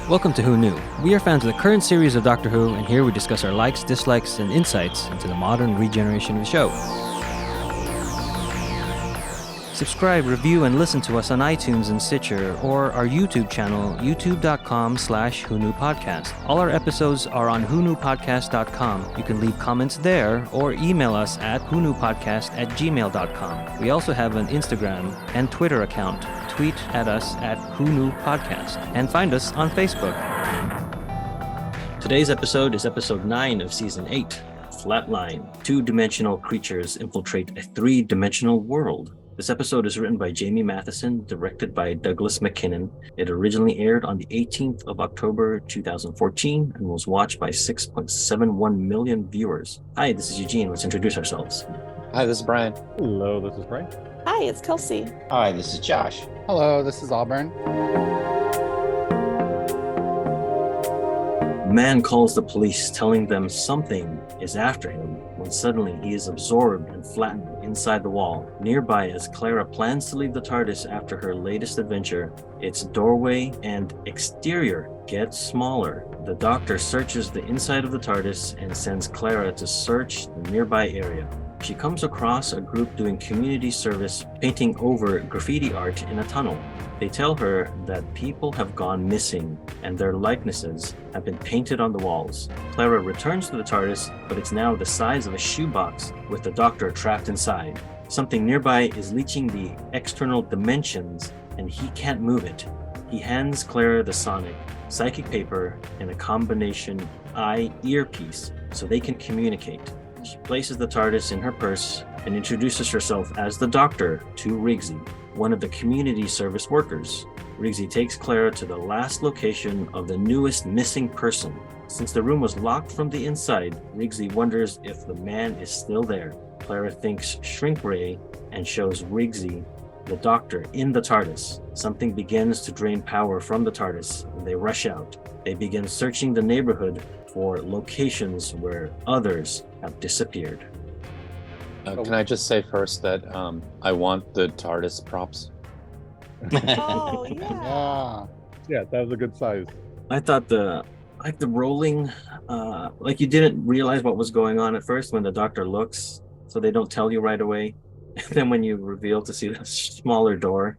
Welcome to Who Knew. We are fans of the current series of Doctor Who, and here we discuss our likes, dislikes, and insights into the modern regeneration of the show. Subscribe, review, and listen to us on iTunes and Stitcher, or our YouTube channel, youtube.com/WhoKnewPodcast. All our episodes are on whoknewpodcast.com. You can leave comments there, or email us at whoknewpodcast@gmail.com. We also have an Instagram and Twitter account. Tweet at us at whoknewpodcast, and find us on Facebook. Today's episode is episode 9 of season 8, Flatline. Two-dimensional creatures infiltrate a three-dimensional world. This episode is written by Jamie Matheson, directed by Douglas McKinnon. It originally aired on the 18th of October 2014 and was watched by 6.71 million viewers. Hi, this is Eugene. Let's introduce ourselves. Hi, this is Brian. Hello, this is Frank. Hi, it's Kelsey. Hi, this is Josh. Hello, this is Auburn. Man calls the police, telling them something is after him, when suddenly he is absorbed and flattened inside the wall. Nearby, as Clara plans to leave the Tardis after her latest adventure, its doorway and exterior get smaller. The Doctor searches the inside of the Tardis and sends Clara to search the nearby area. She comes across a group doing community service, painting over graffiti art in a tunnel. They tell her that people have gone missing and their likenesses have been painted on the walls. Clara returns to the TARDIS, but it's now the size of a shoebox with the Doctor trapped inside. Something nearby is leeching the external dimensions and he can't move it. He hands Clara the sonic, psychic paper, and a combination eye earpiece so they can communicate. She places the TARDIS in her purse and introduces herself as the Doctor to Rigsy, one of the community service workers. Rigsy takes Clara to the last location of the newest missing person. Since the room was locked from the inside, Rigsy wonders if the man is still there. Clara thinks Shrink Ray and shows Rigsy the Doctor in the TARDIS. Something begins to drain power from the TARDIS and they rush out. They begin searching the neighborhood for locations where others have disappeared. Can I just say first that I want the TARDIS props? Oh, yeah. Yeah, that was a good size. I thought the rolling, like you didn't realize what was going on at first when the Doctor looks, so they don't tell you right away. And then when you reveal to see the smaller door.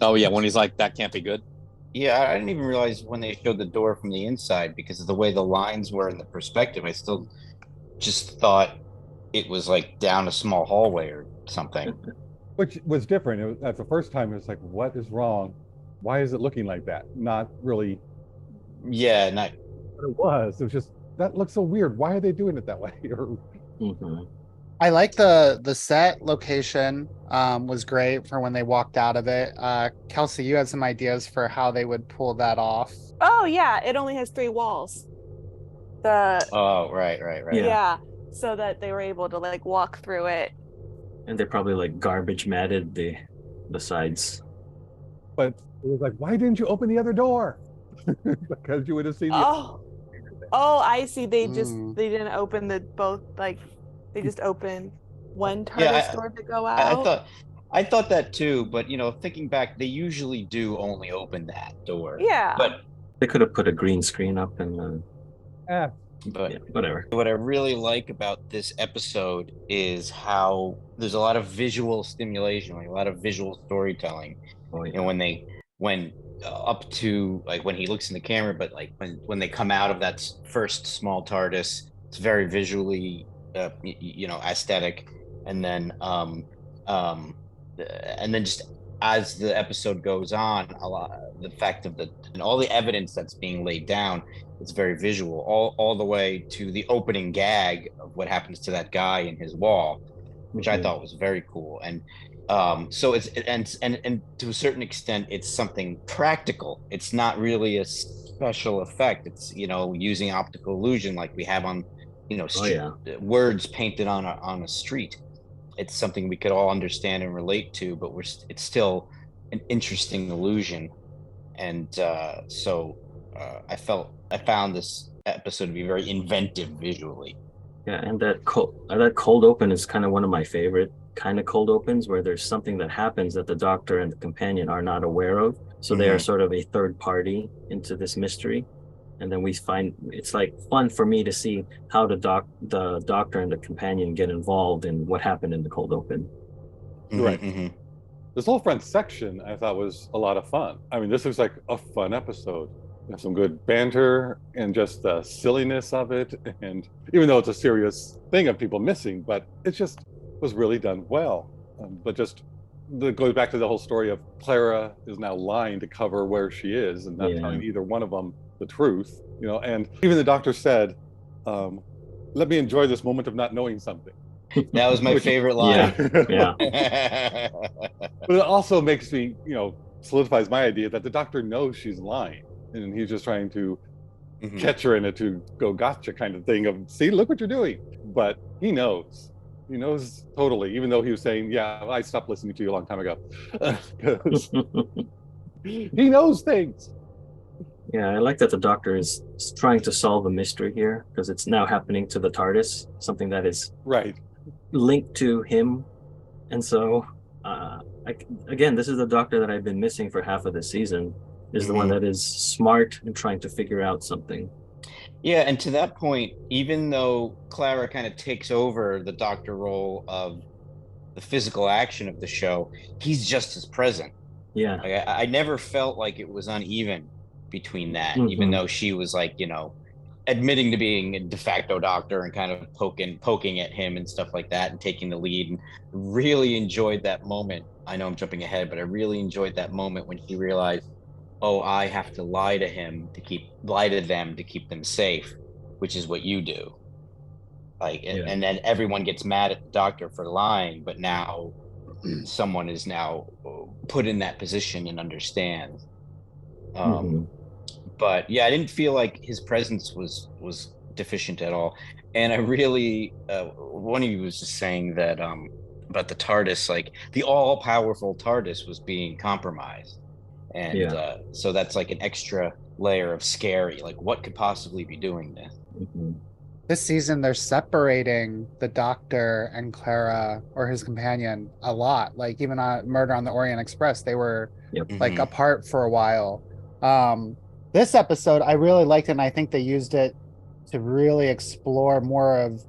Oh yeah, when he's like, that can't be good. Yeah, I didn't even realize when they showed the door from the inside because of the way the lines were in the perspective. I still just thought it was like down a small hallway or something. Which was different. At the first time, it was like, what is wrong? Why is it looking like that? Not really. Yeah, not. But it was. It was just, that looks so weird. Why are they doing it that way? I like the set location was great for when they walked out of it. Kelsey, you had some ideas for how they would pull that off. Oh, yeah. It only has 3 walls. Oh, right. Yeah. So that they were able to like walk through it. And they probably like garbage matted the sides. But it was like, why didn't you open the other door? Because you would have seen the I see. They didn't open they just opened one TARDIS door to go out. I thought that too, but thinking back, they usually do only open that door. Yeah. But they could have put a green screen up and but yeah, whatever. What I really like about this episode is how there's a lot of visual stimulation, like a lot of visual storytelling. Oh, yeah. When up to like when he looks in the camera, but like when they come out of that first small TARDIS, it's very visually aesthetic, and then just as the episode goes on, the fact of all the evidence that's being laid down, it's very visual, all the way to the opening gag of what happens to that guy in his wall, which I thought was very cool. And so it's and to a certain extent, it's something practical. It's not really a special effect. It's using optical illusion like we have on words painted on a street. It's something we could all understand and relate to, but it's still an interesting illusion. And so I found this episode to be very inventive visually. Yeah, and that cold open is kind of one of my favorite kind of cold opens, where there's something that happens that the Doctor and the companion are not aware of. So they are sort of a third party into this mystery. And then we find it's like fun for me to see how the doctor and the companion get involved in what happened in the cold open. Right. This whole front section I thought was a lot of fun. I mean, this looks like a fun episode. There's some good banter and just the silliness of it. And even though it's a serious thing of people missing, but it just was really done well. But just goes back to the whole story of Clara is now lying to cover where she is and not telling either one of them the truth, you know. And even the doctor said, let me enjoy this moment of not knowing something. That was my favorite line. Yeah. But it also makes me, you know, solidifies my idea that the doctor knows she's lying and he's just trying to catch her in it to go gotcha kind of thing of, see, look what you're doing. But he knows totally, even though he was saying, yeah, I stopped listening to you a long time ago. He knows things. Yeah, I like that the doctor is trying to solve a mystery here because it's now happening to the TARDIS, something that is linked to him. And so, again, this is the doctor that I've been missing for half of the season, is the one that is smart and trying to figure out something. Yeah, and to that point, even though Clara kind of takes over the doctor role of the physical action of the show, he's just as present. Yeah. Like, I never felt like it was uneven between that, even though she was like, you know, admitting to being a de facto doctor and kind of poking at him and stuff like that and taking the lead, and really enjoyed that moment. I know I'm jumping ahead, but I really enjoyed that moment when he realized, oh, I have to lie to them to keep them safe, which is what you do. Like, and then everyone gets mad at the doctor for lying, but now someone is now put in that position and understands. But yeah, I didn't feel like his presence was deficient at all. And I really, one of you was just saying that about the TARDIS, like the all-powerful TARDIS was being compromised. And so that's like an extra layer of scary, like what could possibly be doing this? This season, they're separating the doctor and Clara or his companion a lot. Like even on Murder on the Orient Express, they were like apart for a while. This episode, I really liked it, and I think they used it to really explore more of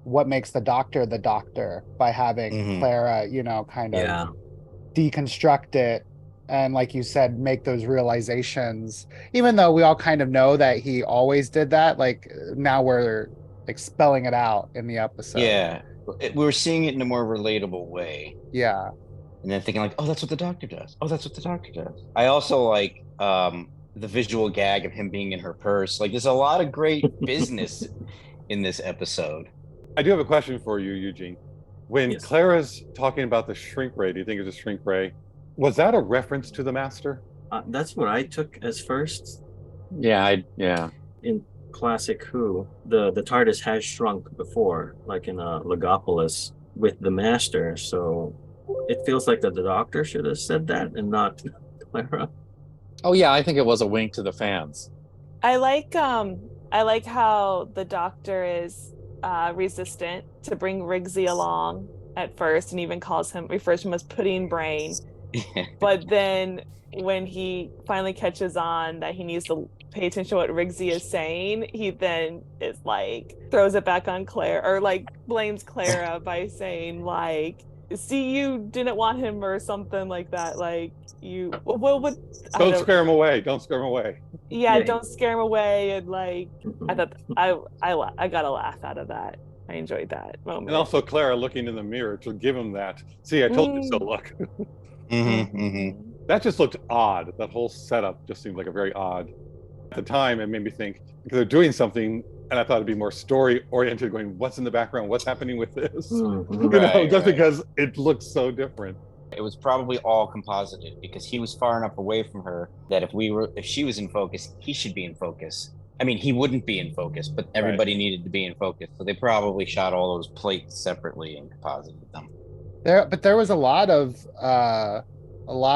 what makes the doctor by having Clara, you know, kind of deconstruct it. And like you said, make those realizations, even though we all kind of know that he always did that. Like now we're like spelling it out in the episode. Yeah, we were seeing it in a more relatable way. Yeah. And then thinking like, oh, that's what the doctor does. Oh, that's what the doctor does. I also like the visual gag of him being in her purse. Like there's a lot of great business in this episode. I do have a question for you, Eugene. When Clara's talking about the shrink ray, do you think it's a shrink ray? Was that a reference to the Master? That's what I took as first. Yeah. In classic Who, the TARDIS has shrunk before, like in Legopolis with the Master. So it feels like that the Doctor should have said that and not Clara. Oh yeah, I think it was a wink to the fans. I like how the Doctor is resistant to bring Rigsy along at first, and even refers to him as pudding brain. But then when he finally catches on that he needs to pay attention to what Rigsy is saying, he then is like throws it back on Clara, or like blames Clara by saying like, see, you didn't want him or something like that. Like you don't scare him away. Don't scare him away. Yeah, don't scare him away. And like I thought I got a laugh out of that. I enjoyed that moment. And also Clara looking in the mirror to give him that, see, I told you so look. That just looked odd. That whole setup just seemed like a very odd. At the time, it made me think, because they're doing something, and I thought it'd be more story oriented, going, what's in the background? What's happening with this? Because it looks so different. It was probably all composited because he was far enough away from her that if she was in focus, he should be in focus. I mean, he wouldn't be in focus, but everybody needed to be in focus. So they probably shot all those plates separately and composited them. There was a lot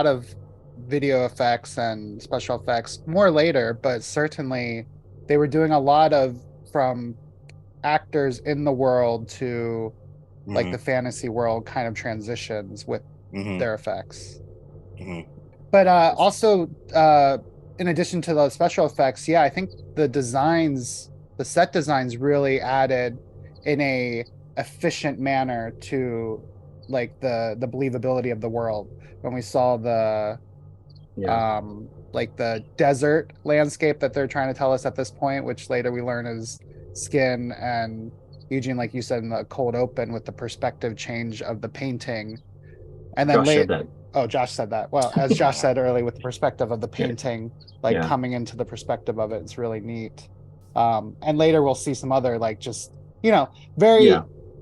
of video effects and special effects more later, but certainly they were doing a lot of from actors in the world to like the fantasy world kind of transitions with their effects. But also, in addition to the special effects, yeah, I think the set designs really added in a efficient manner to like the believability of the world. When we saw the like the desert landscape that they're trying to tell us at this point, which later we learn is skin, and Eugene, like you said, in the cold open with the perspective change of the painting. And then Josh said that. Oh, Josh said that. Well, as Josh said earlier, with the perspective of the painting, like coming into the perspective of it, it's really neat. And later we'll see some other like just, very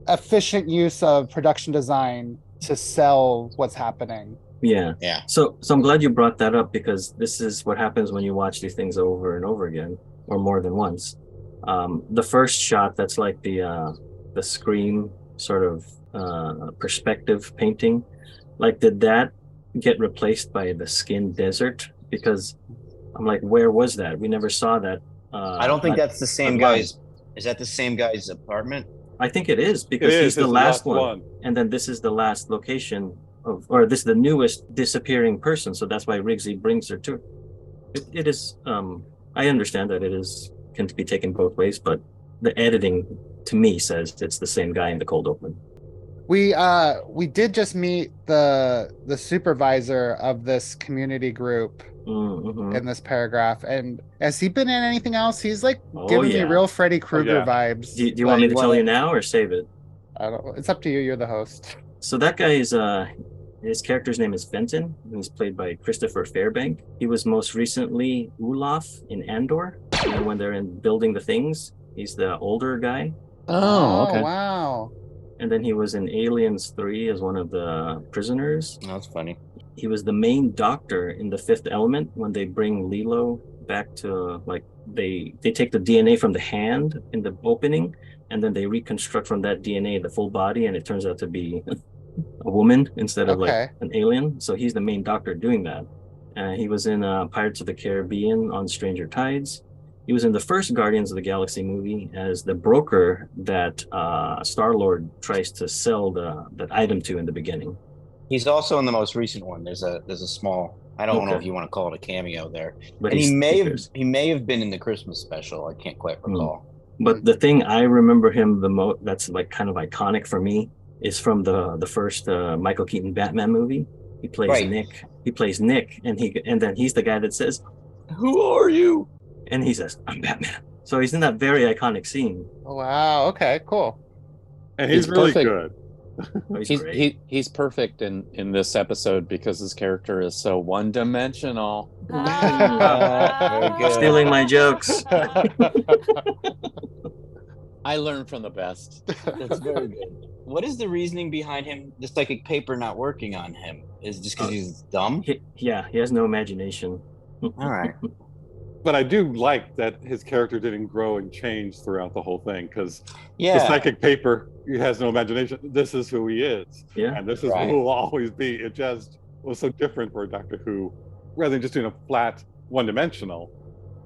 efficient use of production design to sell what's happening. Yeah. Yeah. So I'm glad you brought that up, because this is what happens when you watch these things over and over again, or more than once. The first shot, that's like the Scream sort of perspective painting. Like, did that get replaced by the Skin Desert? Because I'm like, where was that? We never saw that. I don't think that's the same guy's. Is that the same guy's apartment? I think it is, because he's the last one. And then this is the last location or this is the newest disappearing person. So that's why Rigsy brings her to it is. I understand that can be taken both ways, but the editing to me says it's the same guy in the cold open. We did just meet the supervisor of this community group in this paragraph, and has he been in anything else? He's like giving me real Freddy Krueger vibes. Do you want me to tell you now or save it? I don't know. It's up to you. You're the host. So that guy is his character's name is Fenton, and he's played by Christopher Fairbank. He was most recently Olaf in Andor, and when they're in building the things, he's the older guy. Oh, okay. Wow. And then he was in Aliens 3 as one of the prisoners. That's funny. He was the main doctor in The Fifth Element when they bring Lilo back to, like, they take the DNA from the hand in the opening, and then they reconstruct from that DNA the full body, and it turns out to be a woman instead of like an alien. So he's the main doctor doing that. He was in Pirates of the Caribbean on Stranger Tides. He was in the first Guardians of the Galaxy movie as the broker that Star-Lord tries to sell that item to in the beginning. He's also in the most recent one. There's a small, I don't know if you want to call it a cameo there. But and he may have been in the Christmas special. I can't quite recall. But the thing I remember him the most, that's like kind of iconic for me, is from the first Michael Keaton Batman movie. He plays Nick. He plays Nick, and then he's the guy that says, "Who are you?" And he says, "I'm Batman." So he's in that very iconic scene. Oh, wow. Okay, cool. And he's really good. He's perfect in this episode because his character is so one-dimensional. Stealing my jokes. I learned from the best. That's very good. What is the reasoning behind him, the psychic paper not working on him? Is it just because he's dumb? He has no imagination. All right. But I do like that his character didn't grow and change throughout the whole thing, because the psychic paper, he has no imagination. This is who he is. Yeah. And this is who will always be. It just was so different for a Doctor Who, rather than just doing a flat one-dimensional.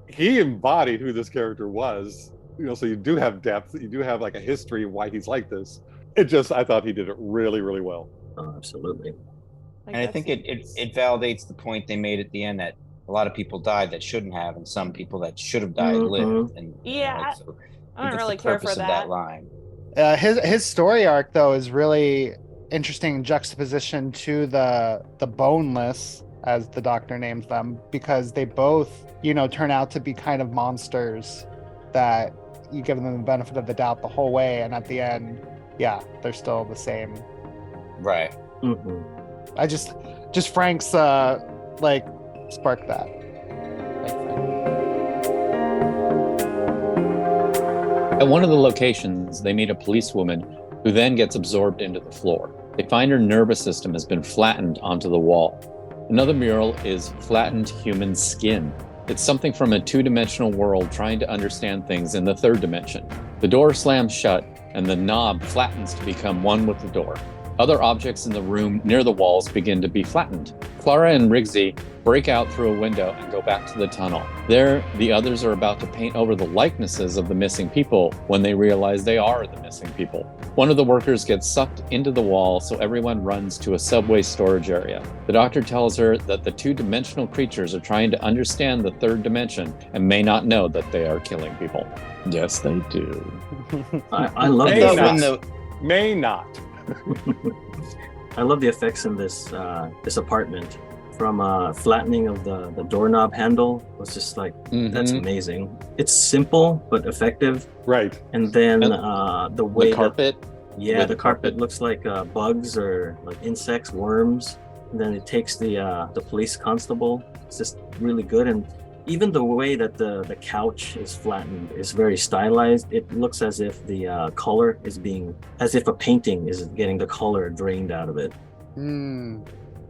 He embodied who this character was, so you do have depth, you do have like a history of why he's like this. I thought he did it really, really well. Oh, absolutely. And I think it validates the point they made at the end that a lot of people died that shouldn't have, and some people that should have died lived. And I don't really care for that line. His story arc though is really interesting in juxtaposition to the boneless, as the Doctor names them, because they both turn out to be kind of monsters that you give them the benefit of the doubt the whole way, and at the end they're still the same. Right. I just Frank's spark that. At one of the locations, they meet a policewoman who then gets absorbed into the floor. They find her nervous system has been flattened onto the wall. Another mural is flattened human skin. It's something from a two-dimensional world trying to understand things in the third dimension. The door slams shut, and the knob flattens to become one with the door. Other objects in the room near the walls begin to be flattened. Clara and Rigsy break out through a window and go back to the tunnel. There, the others are about to paint over the likenesses of the missing people when they realize they are the missing people. One of the workers gets sucked into the wall, so everyone runs to a subway storage area. The doctor tells her that the two-dimensional creatures are trying to understand the third dimension and may not know that they are killing people. Yes, they do. I love May the not. effects. May not. I love the effects in this this apartment. From flattening of the doorknob handle was just like, that's amazing. It's simple but effective. Right. And then the way the carpet. The carpet looks like bugs or like insects, worms. And then it takes the police constable. It's just really good. And even the way that the couch is flattened is very stylized. It looks as if the color is as if a painting is getting the color drained out of it.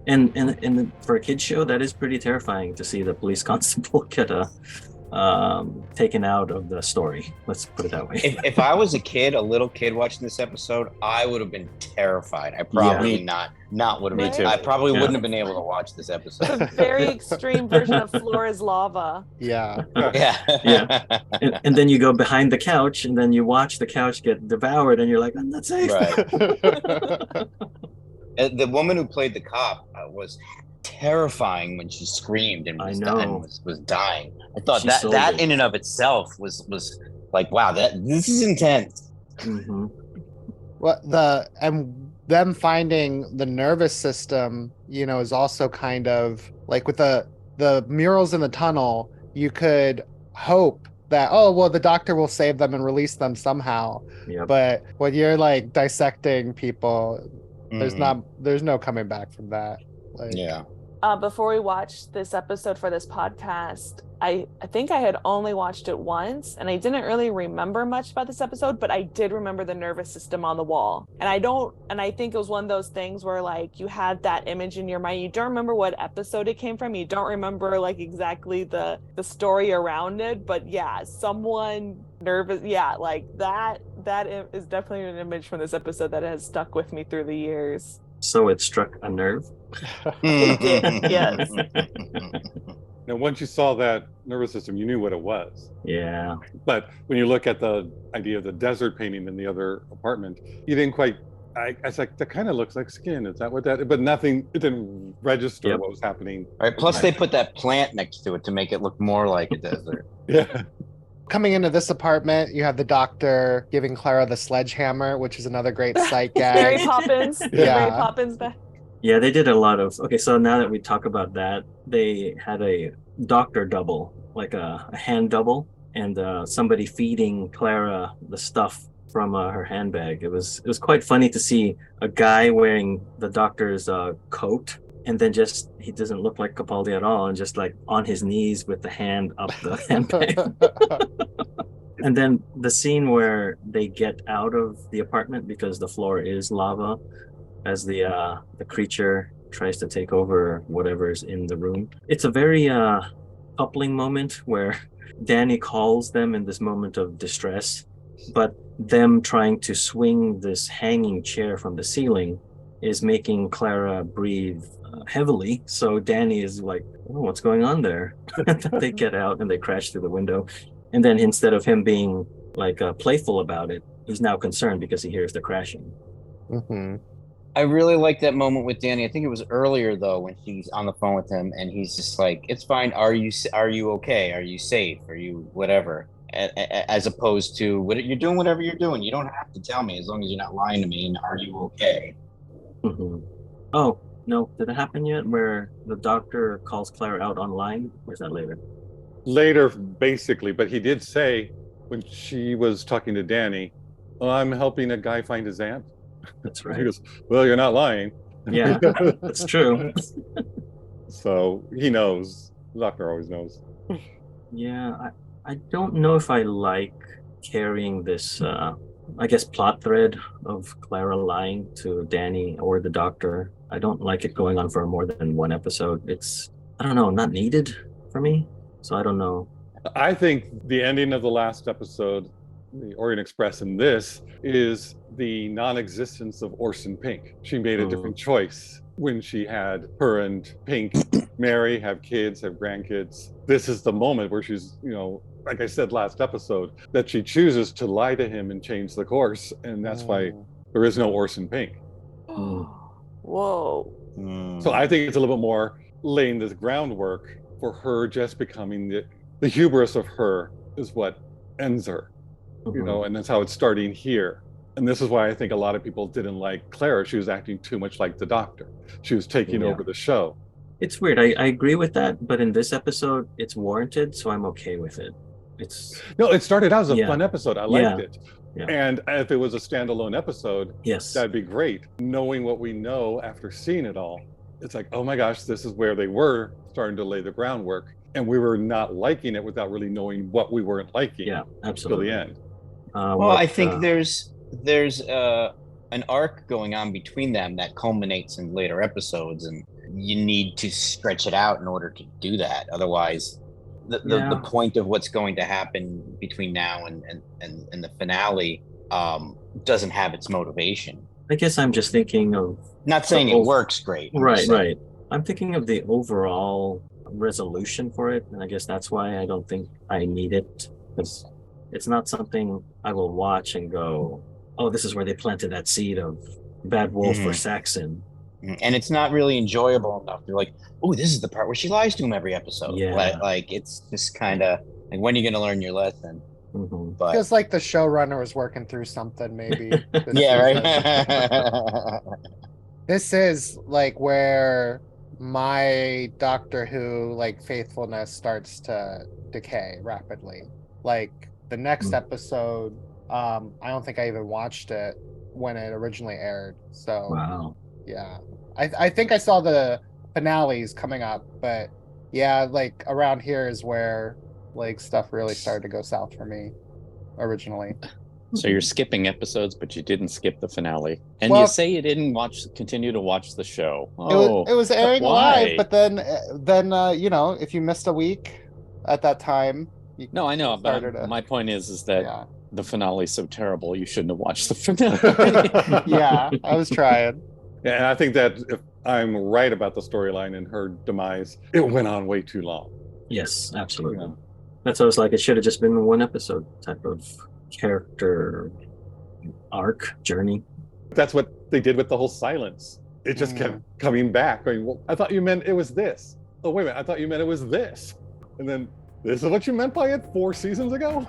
And for a kid's show, that is pretty terrifying to see the police constable get taken out of the story. Let's put it that way. If I was a little kid watching this episode, I would have been terrified. I probably not would have been. I probably wouldn't have been able to watch this episode. It's a very extreme version of Floor is Lava. Yeah. Yeah. And then you go behind the couch, and then you watch the couch get devoured, and you're like, I'm not safe. Right. The woman who played the cop was terrifying when she screamed and was dying. I thought that in and of itself was like, wow, this is intense. Mm-hmm. Them finding the nervous system, is also kind of like with the murals in the tunnel. You could hope that the doctor will save them and release them somehow. Yep. But when you're like dissecting people, there's no coming back from that. Yeah. Before we watched this episode for this podcast, I think I had only watched it once, and I didn't really remember much about this episode, but I did remember the nervous system on the wall. And I think it was one of those things where like you had that image in your mind. You don't remember what episode it came from. You don't remember like exactly the story around it, but yeah, someone nervous. Yeah, like that is definitely an image from this episode that has stuck with me through the years. So it struck a nerve? It did, yes. Now, once you saw that nervous system, you knew what it was. Yeah. But when you look at the idea of the desert painting in the other apartment, you didn't quite. I was like, that kind of looks like skin. Is that what that? But nothing. It didn't register what was happening. All right. Plus, they put that plant next to it to make it look more like a desert. Yeah. Coming into this apartment, you have the doctor giving Clara the sledgehammer, which is another great sight gag. Mary Poppins. Yeah. Mary Poppins back. Yeah, they did a lot of. Okay, so now that we talk about that, they had a doctor double, like a hand double, and somebody feeding Clara the stuff from her handbag. It was quite funny to see a guy wearing the doctor's coat, and then he doesn't look like Capaldi at all, and just like on his knees with the hand up the handbag. And then the scene where they get out of the apartment because the floor is lava, as the creature tries to take over whatever's in the room. It's a very coupling moment where Danny calls them in this moment of distress, but them trying to swing this hanging chair from the ceiling is making Clara breathe heavily. So Danny is like, oh, what's going on there? They get out and they crash through the window. And then instead of him being like playful about it, he's now concerned because he hears the crashing. Mm-hmm. I really like that moment with Danny. I think it was earlier though when she's on the phone with him and he's just like, "It's fine. Are you okay? Are you safe? Are you whatever?" As opposed to, "You're doing whatever you're doing. You don't have to tell me as long as you're not lying to me. And are you okay?" Mm-hmm. Oh no, did it happen yet? Where the doctor calls Clara out online? Or is that later? Later, basically, but he did say when she was talking to Danny, "I'm helping a guy find his aunt." That's right. He goes, "Well, you're not lying." Yeah, that's true. So he knows. The doctor always knows. Yeah, I don't know if I like carrying this, I guess, plot thread of Clara lying to Danny or the doctor. I don't like it going on for more than one episode. I don't know, not needed for me. So I don't know. I think the ending of the last episode, the Orient Express, and this is the non-existence of Orson Pink. She made a different choice when she had her and Pink marry, have kids, have grandkids. This is the moment where she's, like I said last episode, that she chooses to lie to him and change the course. And that's why there is no Orson Pink. Whoa. So I think it's a little bit more laying this groundwork for her just becoming the hubris of her is what ends her, and that's how it's starting here. And this is why I think a lot of people didn't like Clara. She was acting too much like the Doctor. She was taking over the show. It's weird. I agree with that, but in this episode, it's warranted, so I'm okay with it. It started out as a fun episode. I liked it. Yeah. And if it was a standalone episode, yes, that'd be great. Knowing what we know after seeing it all, it's like, oh my gosh, this is where they were starting to lay the groundwork. And we were not liking it without really knowing what we weren't liking. Yeah, absolutely. Till the end. I think there's an arc going on between them that culminates in later episodes, and you need to stretch it out in order to do that. Otherwise, the point of what's going to happen between now and the finale doesn't have its motivation. I guess I'm just thinking of... Not saying it works great. Right. I'm thinking of the overall resolution for it, and I guess that's why I don't think I need it, because it's not something I will watch and go, oh, this is where they planted that seed of Bad Wolf or Saxon. And it's not really enjoyable enough. You're like, oh, this is the part where she lies to him every episode. Yeah. Like it's just kind of like, when are you going to learn your lesson? But feels like the showrunner was working through something, maybe. Right. This is like where my Doctor Who faithfulness starts to decay rapidly. Like the next episode, I don't think I even watched it when it originally aired. So wow. Yeah, I think I saw the finales coming up, but yeah, around here is where stuff really started to go south for me originally. So you're skipping episodes, but you didn't skip the finale, and you say you didn't continue to watch the show. It was airing live, but then if you missed a week at that time. No, I know, but my point is that the finale is so terrible, you shouldn't have watched the finale. Yeah, I was trying. Yeah, and I think that if I'm right about the storyline and her demise, it went on way too long. Yes, absolutely. That's what I was like. It should have just been one episode type of character arc journey. That's what they did with the whole silence. It just kept coming back. I mean, well, I thought you meant it was this. Oh, wait a minute. I thought you meant it was this. And then this is what you meant by it 4 seasons ago?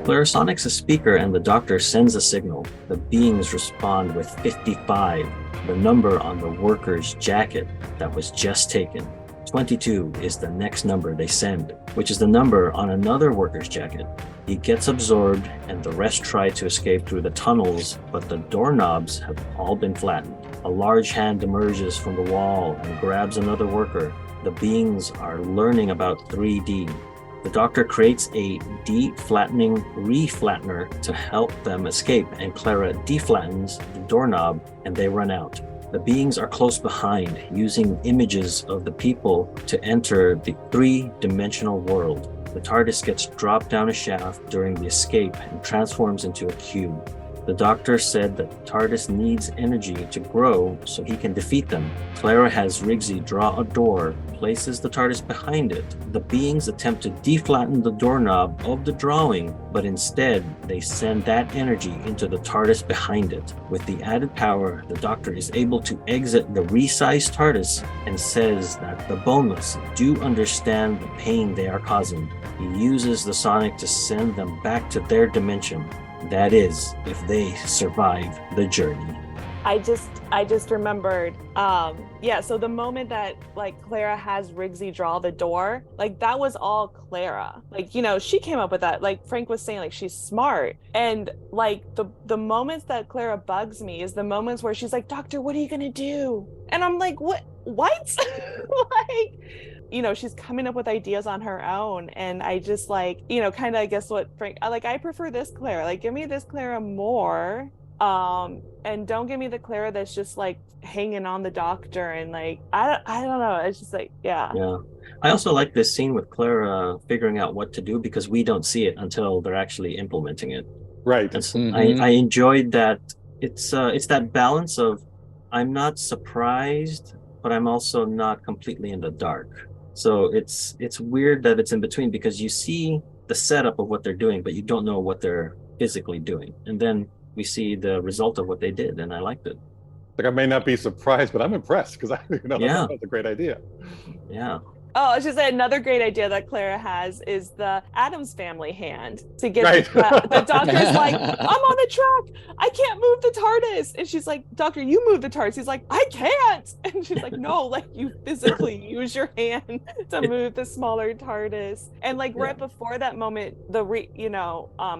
Clarisonics a speaker and the Doctor sends a signal. The beings respond with 55, the number on the worker's jacket that was just taken. 22 is the next number they send, which is the number on another worker's jacket. He gets absorbed and the rest try to escape through the tunnels, but the doorknobs have all been flattened. A large hand emerges from the wall and grabs another worker. The beings are learning about 3D. The Doctor creates a de-flattening re-flattener to help them escape, and Clara deflattens the doorknob and they run out. The beings are close behind, using images of the people to enter the 3-dimensional world. The Tardis gets dropped down a shaft during the escape and transforms into a cube. The Doctor said that Tardis needs energy to grow so he can defeat them. Clara has Rigsy draw a door, places the Tardis behind it. The beings attempt to deflatten the doorknob of the drawing, but instead they send that energy into the Tardis behind it. With the added power, the Doctor is able to exit the resized Tardis and says that the boneless do understand the pain they are causing. He uses the sonic to send them back to their dimension. That is, if they survive the journey. I just remembered, so the moment that Clara has Rigsy draw the door, that was all Clara. She came up with that. Like Frank was saying, she's smart. And the moments that Clara bugs me is the moments where she's like, Doctor, what are you gonna do? And I'm like, what? She's coming up with ideas on her own, and I just kind of, I guess what Frank, I prefer this Clara. Give me this Clara more, and don't give me the Clara that's just hanging on the Doctor and I don't know. It's just yeah. I also like this scene with Clara figuring out what to do, because we don't see it until they're actually implementing it. Right. I enjoyed that it's that balance of I'm not surprised, but I'm also not completely in the dark. So it's weird that it's in between because you see the setup of what they're doing, but you don't know what they're physically doing. And then we see the result of what they did, and I liked it. Like, I may not be surprised, but I'm impressed because I I Yeah. thought that was a great idea. Yeah. Oh, it's just another great idea that Clara has is the Addams Family hand to get Right. the doctor's like, I'm on the track. I can't move the TARDIS. And she's like, Doctor, you move the TARDIS. He's like, I can't. And she's like, no, like you physically use your hand to move the smaller TARDIS. And like right before that moment,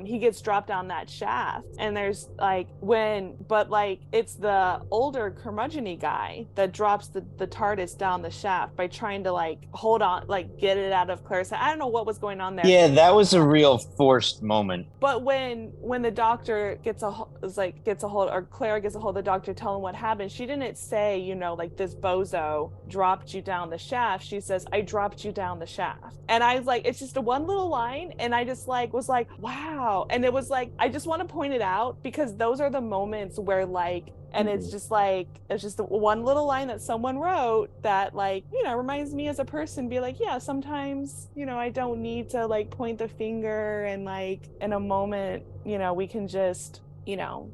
he gets dropped down that shaft. And there's like it's the older curmudgeon-y guy that drops the TARDIS down the shaft by trying to like hold on, like get it out of Claire's. I don't know what was going on there. Yeah, that was a real forced moment. But when the doctor gets a hold, or Clara gets a hold of the doctor, telling what happened, she didn't say, like this bozo dropped you down the shaft. She says, I dropped you down the shaft. And I was like, it's just a one little line. And I just like was like, wow. And it was like, I just want to point it out because those are the moments where like, and it's just one little line that someone wrote that like, reminds me as a person, be like, yeah, sometimes, I don't need to like point the finger and like in a moment, we can just,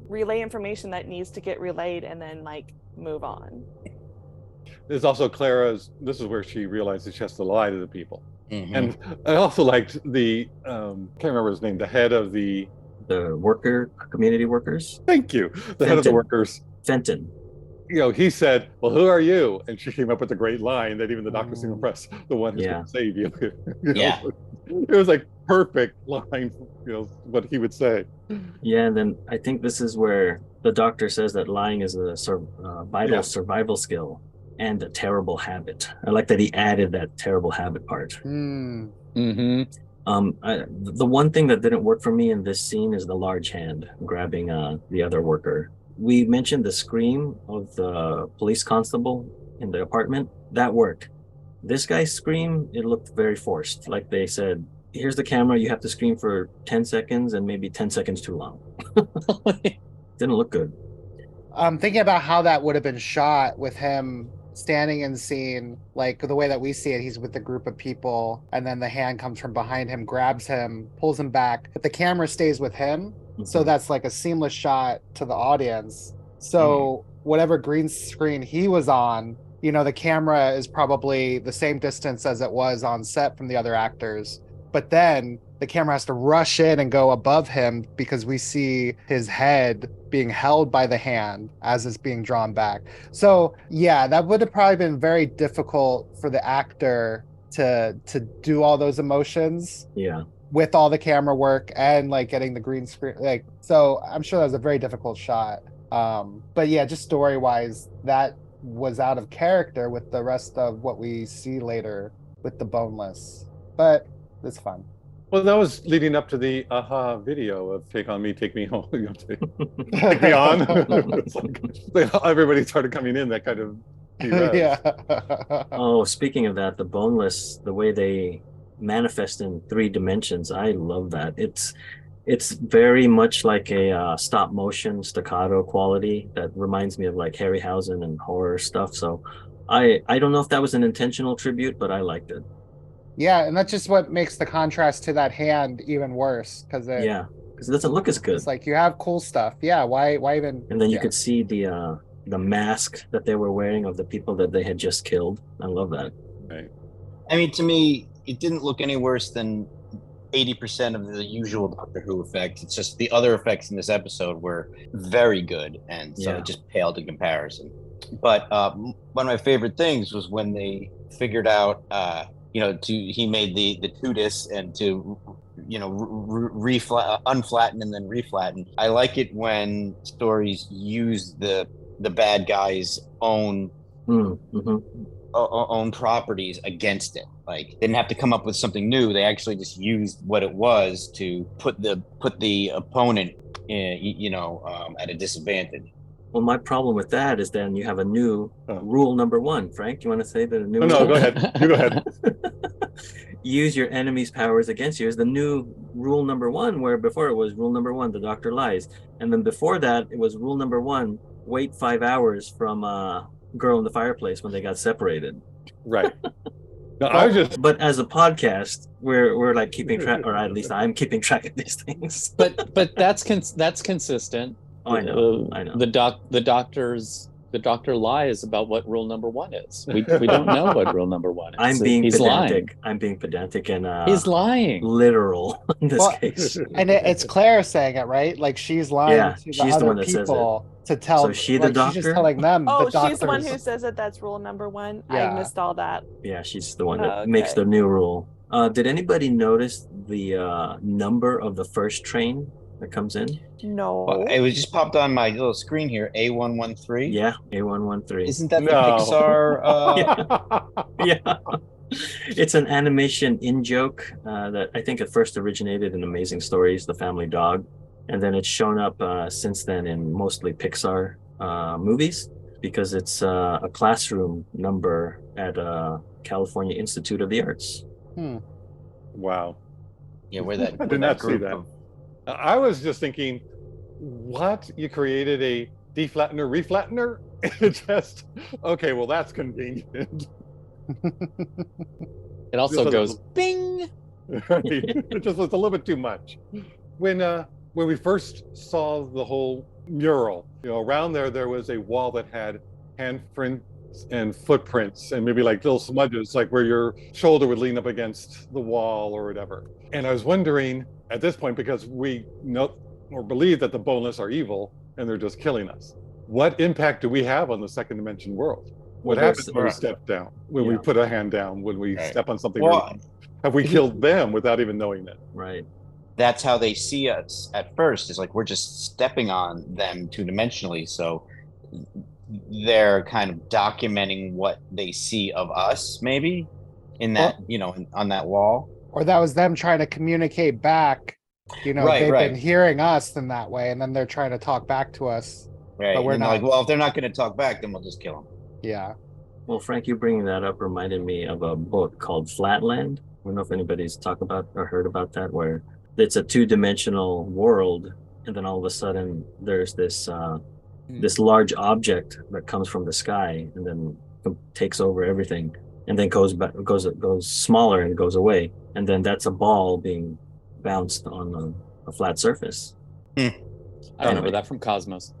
relay information that needs to get relayed and then like move on. There's also this is where she realizes she has to lie to the people. Mm-hmm. And I also liked the, can't remember his name, the head of the community workers. Thank you. The head of the workers. Fenton. He said, well, who are you? And she came up with a great line that even the doctor seemed impressed. The one who's going to save you. Yeah. It was like perfect line, what he would say. Yeah, and then I think this is where the doctor says that lying is a vital survival skill and a terrible habit. I like that he added that terrible habit part. Mm-hmm. The one thing that didn't work for me in this scene is the large hand grabbing the other worker. We mentioned the scream of the police constable in the apartment. That worked. This guy's scream, it looked very forced. Like they said, here's the camera, you have to scream for 10 seconds and maybe 10 seconds too long. Didn't look good. I'm thinking about how that would have been shot with him standing in scene, like the way that we see it. He's with a group of people and then the hand comes from behind him, grabs him, pulls him back, but the camera stays with him. So that's like a seamless shot to the audience. So whatever green screen he was on, the camera is probably the same distance as it was on set from the other actors. But then the camera has to rush in and go above him because we see his head being held by the hand as it's being drawn back. So yeah, that would have probably been very difficult for the actor to do all those emotions. Yeah. With all the camera work and like getting the green screen, like, so I'm sure that was a very difficult shot. But yeah, just story wise, that was out of character with the rest of what we see later with the boneless, but it's fun. Well, that was leading up to the aha video of "Take on Me, Take Me Home." Take me on. It's like everybody started coming in. That kind of yeah. Oh, speaking of that, the boneless, the way they manifest in 3 dimensions, I love that. It's very much like a stop motion staccato quality that reminds me of like Harryhausen and horror stuff. So I don't know if that was an intentional tribute, but I liked it. Yeah, and that's just what makes the contrast to that hand even worse because it doesn't look as good. It's like you have cool stuff. Yeah, why even? And then you could see the mask that they were wearing of the people that they had just killed. I love that. Right. I mean, to me, it didn't look any worse than 80% of the usual Doctor Who effects. It's just the other effects in this episode were very good, and so it just paled in comparison. But one of my favorite things was when they figured out, he made the Tardis and to, unflatten and then reflatten. I like it when stories use the bad guy's own own properties against it. Like, they didn't have to come up with something new. They actually just used what it was to put the opponent at a disadvantage. Well, my problem with that is then you have a new rule number 1. Frank, you want to say that a new No, go ahead. You go ahead. use your enemy's powers against you is the new rule number 1, where before it was rule number 1, the doctor lies. And then before that, it was rule number 1, wait 5 hours from Girl in the Fireplace when they got separated. Right. No, I was just. But as a podcast, we're like keeping track, or at least I'm keeping track of these things. But that's consistent. Oh, I know. The doctor lies about what rule number 1 is. We don't know what rule number 1 is. I'm being He's pedantic. lying. I'm being pedantic and he's lying. Literal in this case. And it's Clara saying it, right? Like she's lying to the other people to tell. So she the doctor? She's just telling them. She's the one who says that that's rule number 1. Yeah. I missed all that. Yeah, she's the one that makes the new rule. Did anybody notice the number of the first train that comes in? No. Well, it was just popped on my little screen here. A113. Yeah, A113. Isn't that the Pixar? Yeah. It's an animation in-joke that I think at first originated in Amazing Stories, The Family Dog, and then it's shown up since then in mostly Pixar movies because it's a classroom number at California Institute of the Arts. Wow. Yeah, where that? I did not see that. I was just thinking, what? You created a deflattener, reflattener? It just, okay, well, that's convenient. It also goes bing. Right. It just was a little bit too much. When we first saw the whole mural, around there was a wall that had handprints and footprints and maybe like little smudges, like where your shoulder would lean up against the wall or whatever. And I was wondering at this point, because we know or believe that the boneless are evil and they're just killing us, what impact do we have on the second dimension world? What happens when we step down, when we put a hand down, when we step on something? Have we killed them without even knowing it? Right. That's how they see us at first. It's like we're just stepping on them two-dimensionally. So they're kind of documenting what they see of us, maybe, in that, on that wall. Or that was them trying to communicate back. They've been hearing us in that way, and then they're trying to talk back to us. Right. But we're not. Like, well, if they're not going to talk back, then we'll just kill them. Yeah. Well, Frank, you bringing that up reminded me of a book called Flatline. I don't know if anybody's talked about or heard about that, where it's a 2-dimensional world, and then all of a sudden there's this this large object that comes from the sky and then takes over everything, and then goes smaller and goes away, and then that's a ball being bounced on a flat surface. I remember that from Cosmos.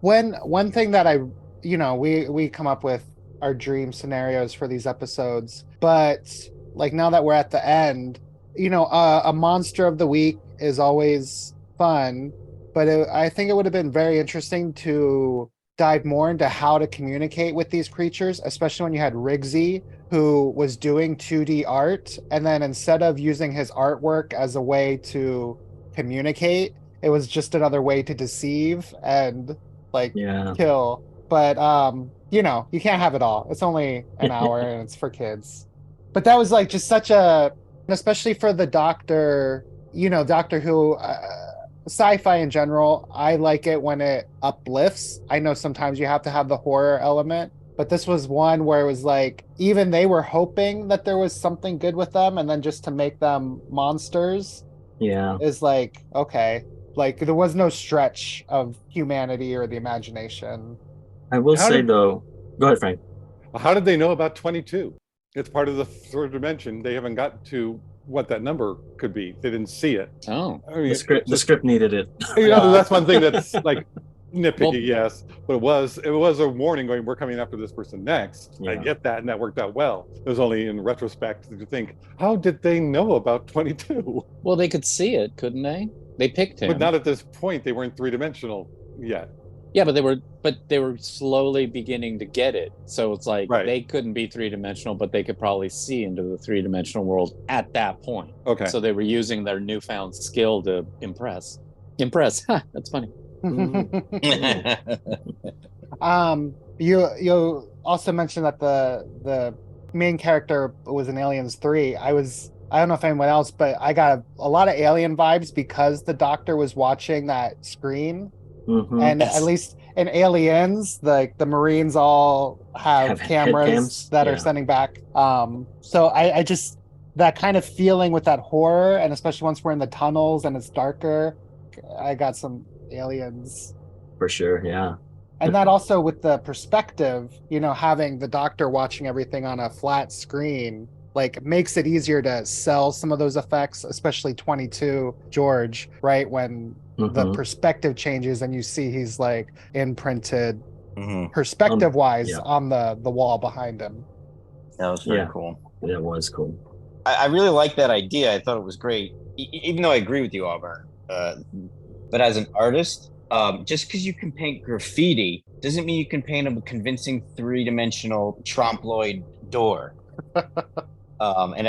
One thing that we come up with our dream scenarios for these episodes, but like now that we're at the end, a monster of the week is always fun, but I think it would have been very interesting to dive more into how to communicate with these creatures, especially when you had Rigsy, who was doing 2D art, and then instead of using his artwork as a way to communicate, it was just another way to deceive and kill. But you can't have it all. It's only an hour and it's for kids. But that was like just such especially for the Doctor, Doctor Who, sci-fi in general, I like it when it uplifts. I know sometimes you have to have the horror element, but this was one where it was like, even they were hoping that there was something good with them, and then just to make them monsters is like, okay. Like there was no stretch of humanity or the imagination. I will say though, go ahead, Frank. How did they know about 22? It's part of the third dimension. They haven't got to what that number could be. They didn't see it. Oh, I mean, the script needed it. That's one thing that's like nitpicky, yes, but it was a warning going, we're coming after this person next. I get that, and that worked out well. It was only in retrospect that you think, how did they know about 22? Well, they could see it, couldn't they? They picked him, but not at this point. They weren't 3-dimensional yet. Yeah, but they were slowly beginning to get it. So it's like they couldn't be 3-dimensional, but they could probably see into the 3-dimensional world at that point. Okay. So they were using their newfound skill to impress. That's funny. You also mentioned that the main character was in Aliens 3. I don't know if anyone else, but I got a lot of Alien vibes because the Doctor was watching that screen. Mm-hmm. And at least in Aliens, like the Marines all have cameras that are sending back. So I just that kind of feeling with that horror, and especially once we're in the tunnels and it's darker, I got some aliens. For sure, yeah. And that also with the perspective, having the doctor watching everything on a flat screen, like makes it easier to sell some of those effects, especially 22 George, right? When the perspective changes and you see he's like imprinted perspective wise on the wall behind him. That was very cool. That was cool. I really like that idea. I thought it was great, even though I agree with you, Auburn. But as an artist, just because you can paint graffiti doesn't mean you can paint a convincing three-dimensional trompe-l'oeil door. And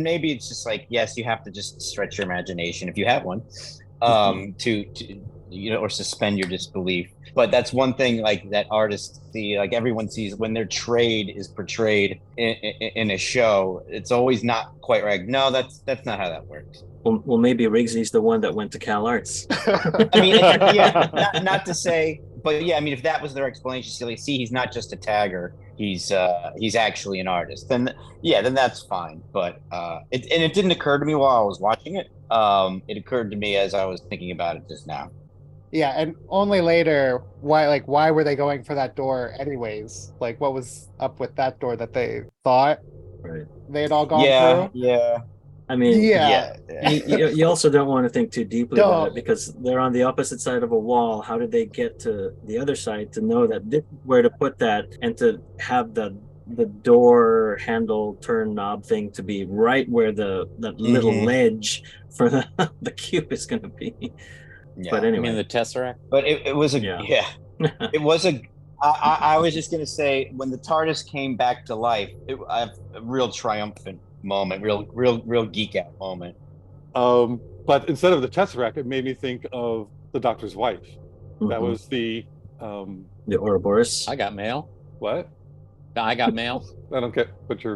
maybe it's just like, yes, you have to just stretch your imagination if you have one, to or suspend your disbelief. But that's one thing, like, that artists see, like everyone sees when their trade is portrayed in a show, it's always not quite right. No, that's not how that works. Well, maybe Riggsy's the one that went to Cal Arts. I mean, not to say, but yeah, I mean, if that was their explanation, so see, he's not just a tagger, he's actually an artist. Then that's fine. But it didn't occur to me while I was watching it. It occurred to me as I was thinking about it just now. Yeah, and only later, why were they going for that door anyways? Like, what was up with that door that they thought they had all gone through? Yeah. I mean, you also don't want to think too deeply about it because they're on the opposite side of a wall. How did they get to the other side to know that where to put that and to have the door handle turn knob thing to be right where that little ledge for the cube is going to be? Yeah. But anyway, I mean the Tesseract. But it was it was a. I was just gonna say, when the TARDIS came back to life, I have a real triumphant moment, real geek out moment. But instead of the Tesseract, it made me think of the Doctor's wife. That was the Ouroboros. I got mail. What? I got mail. I don't get what your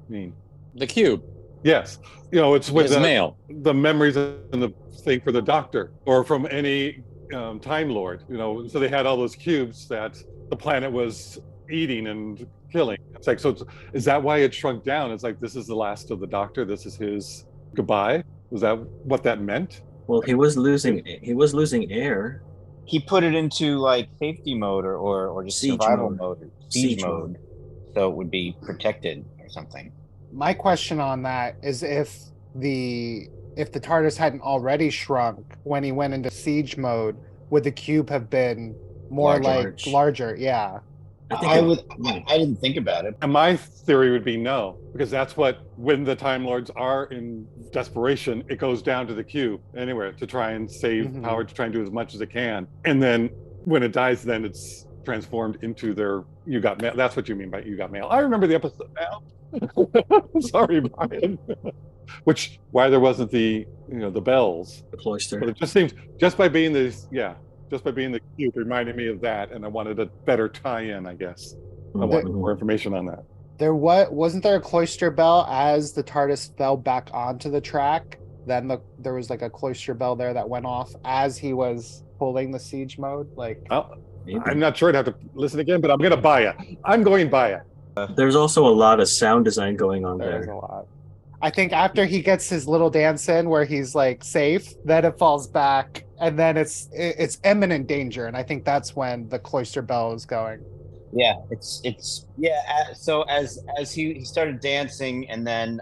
mean. The cube. Yes, it's with mail. The memories and the thing for the Doctor, or from any Time Lord. So they had all those cubes that the planet was eating and killing. It's like, so is that why it shrunk down? It's like, this is the last of the Doctor. This is his goodbye. Was that what that meant? Well, he was losing air. He put it into like safety mode or just siege survival mode. siege mode, so it would be protected or something. My question on that is if the TARDIS hadn't already shrunk when he went into siege mode, would the cube have been more larger? Yeah. I didn't think about it. And my theory would be no, because that's when the Time Lords are in desperation, it goes down to the cube anywhere to try and save power, to try and do as much as it can. And then when it dies, then it's transformed into their you got mail. That's what you mean by you got mail. I remember the episode now. Sorry, Brian. Why there wasn't the the bells, the cloister. But it just seems just by being the cube reminded me of that, and I wanted a better tie-in, I guess. I wanted more information on that. Wasn't there a cloister bell as the TARDIS fell back onto the track? Then there was like a cloister bell there that went off as he was pulling the siege mode. I'm not sure. I'd have to listen again, but I'm going to buy it. I'm going to buy it. There's also a lot of sound design going on there. There's a lot. I think after he gets his little dance in where he's like safe, then it falls back, and then it's imminent danger, and I think that's when the cloister bell is going. Yeah, so as he started dancing, and then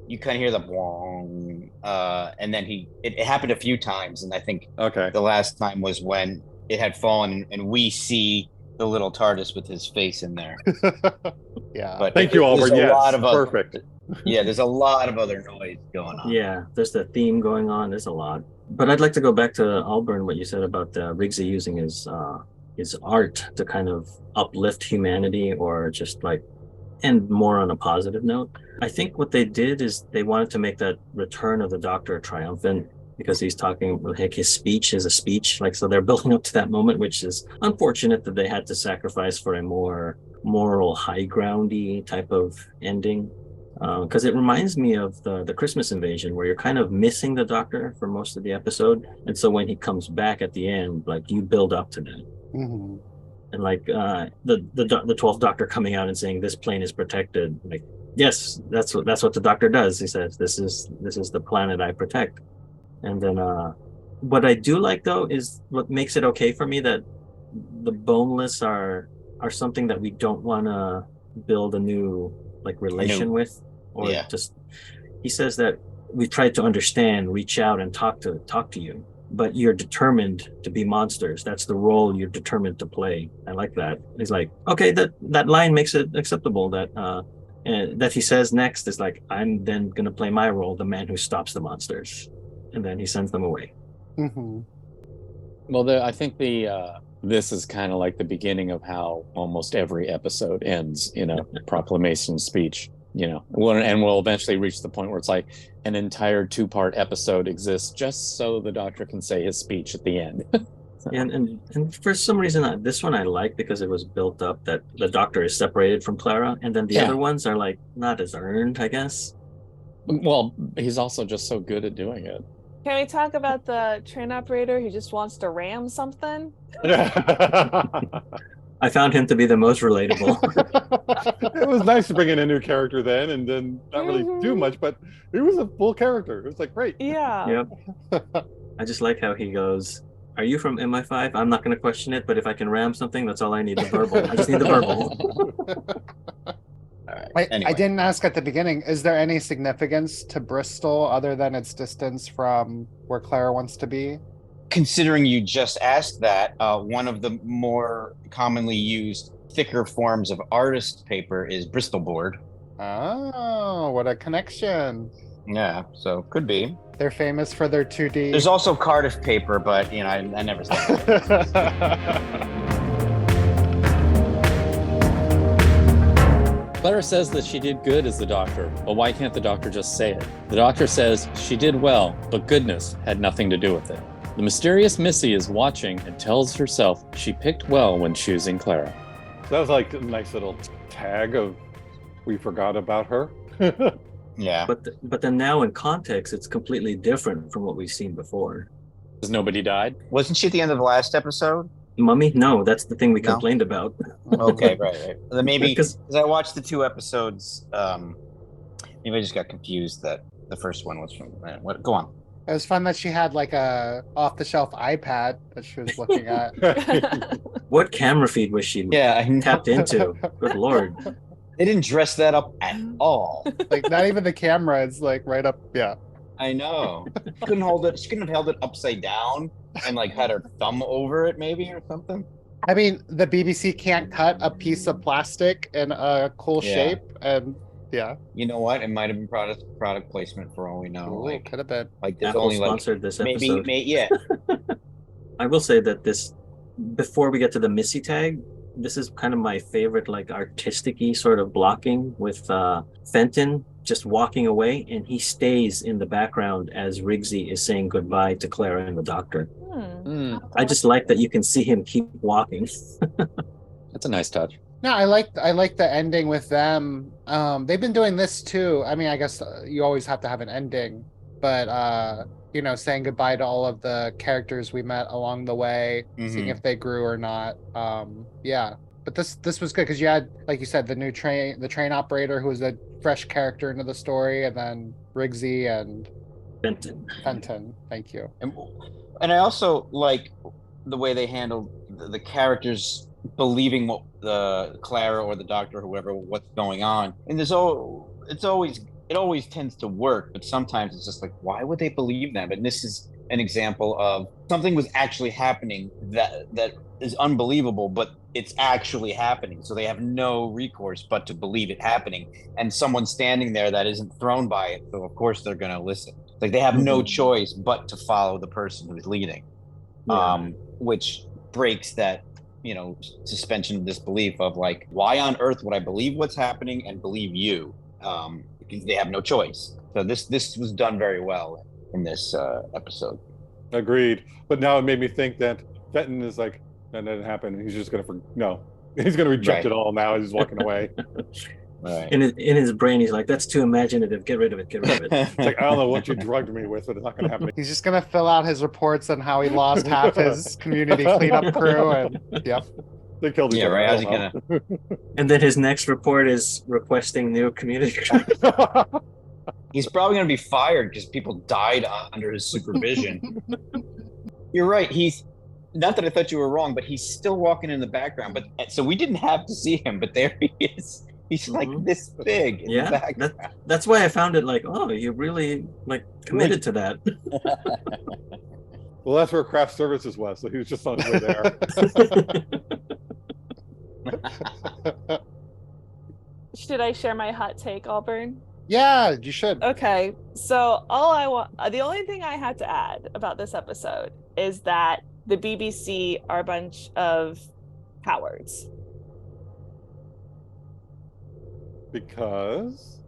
you kind of hear the bong, and then it happened a few times, and I think the last time was when it had fallen, and we see the little TARDIS with his face in there. Yeah. But thank you, Albert. Yes, perfect. Yeah, there's a lot of other noise going on. Yeah, there's the theme going on. There's a lot. But I'd like to go back to Alburn, what you said about Riggsy using his art to kind of uplift humanity, or just like end more on a positive note. I think what they did is they wanted to make that return of the Doctor triumphant, because he's talking, like, his speech is a speech, like, so they're building up to that moment, which is unfortunate that they had to sacrifice for a more moral high groundy type of ending, because it reminds me of the Christmas Invasion, where you're kind of missing the Doctor for most of the episode, and so when he comes back at the end, like, you build up to that. And like the 12th Doctor coming out and saying this plane is protected, like, Yes, that's what the doctor does. He says, this is the planet I protect. And then what I do like though is what makes it okay for me that the boneless are something that we don't want to build a new like relation with, or Yeah. just he says that we tried to understand, reach out and talk to you, but you're determined to be monsters. That's the role you're determined to play. I like that. He's like, okay, that line makes it acceptable. And that he says next is like, I'm then gonna play my role, the man who stops the monsters, and then he sends them away. Mm-hmm. Well, I think this is kind of like the beginning of how almost every episode ends in a proclamation speech. And we'll eventually reach the point where it's like an entire 2-part episode exists just so the doctor can say his speech at the end. So. And for some reason, this one I like because it was built up that the doctor is separated from Clara, and then the other ones are like not as earned, I guess. Well, he's also just so good at doing it. Can we talk about the train operator who just wants to ram something? I found him to be the most relatable. It was nice to bring in a new character then, and then not really do much, but he was a full character. It was like, great. Yeah. Yep. I just like how he goes, are you from MI5? I'm not going to question it, but if I can ram something, that's all I need, the verbal. I just need the verbal. All right. Anyway. I didn't ask at the beginning, is there any significance to Bristol other than its distance from where Clara wants to be? Considering you just asked that, one of the more commonly used thicker forms of artist paper is Bristol board. Oh, what a connection. Yeah, so could be. They're famous for their 2D. There's also Cardiff paper, but I never said that. Clara says that she did good as the doctor, but why can't the doctor just say it? The doctor says she did well, but goodness had nothing to do with it. The mysterious Missy is watching and tells herself she picked well when choosing Clara. That was like a nice little tag of we forgot about her. Yeah. But then now in context, it's completely different from what we've seen before. Because nobody died? Wasn't she at the end of the last episode? Mummy? No, that's the thing we complained about. Okay, right. Then maybe because I watched the 2 episodes, maybe I just got confused that the first one was from what? Go on. It was fun that she had like a off-the-shelf iPad that she was looking at. What camera feed was she tapped into? Good Lord. They didn't dress that up at all. Like not even the camera is like right up. Yeah. I know. She couldn't hold it. She couldn't have held it upside down and like had her thumb over it maybe or something. I mean, the BBC can't cut a piece of plastic in a cool shape, and you know what? It might have been product placement for all we know. Ooh, could have been. Like there's Apple only sponsored this episode. Maybe I will say that before we get to the Missy tag, this is kind of my favorite, like artistic-y sort of blocking with Fenton just walking away, and he stays in the background as Rigsy is saying goodbye to Clara and the doctor. I just like that you can see him keep walking. That's a nice touch. No, I like the ending with them. They've been doing this too. I mean, I guess you always have to have an ending, but saying goodbye to all of the characters we met along the way, seeing if they grew or not. But this was good because you had, like you said, the train operator who was a fresh character into the story, and then Rigsy and Fenton. Thank you. And I also like the way they handled the characters believing what the Clara or the doctor or whoever what's going on. And it always tends to work, but sometimes it's just like, why would they believe them? And this is an example of something was actually happening that is unbelievable, but it's actually happening. So they have no recourse but to believe it happening. And someone standing there that isn't thrown by it, so of course they're going to listen. Like they have no choice but to follow the person who's leading, which breaks that suspension of disbelief of like, why on earth would I believe what's happening and believe you? Because they have no choice. So this was done very well in this episode. Agreed. But now it made me think that Fenton is like, that didn't happen. He's just going to he's going to reject it all now. He's walking away. Right. In his brain, he's like, that's too imaginative. Get rid of it. It's like, I don't know what you drugged me with, but it's not going to happen. He's just going to fill out his reports on how he lost half his community cleanup crew. And They killed each Yeah, other. right. I How's don't he know. And then his next report is requesting new community. He's probably going to be fired because people died under his supervision. You're right. He's not that I thought you were wrong, but he's still walking in the background. But so we didn't have to see him, but there he is. He's like this big in the Yeah, background. that's why I found it like, oh, you really like committed to that. Well, that's where craft services was, so he was just on his way there. Should I share my hot take, Auburn? Yeah, you should. Okay, so the only thing I had to add about this episode is that the BBC are a bunch of cowards. Because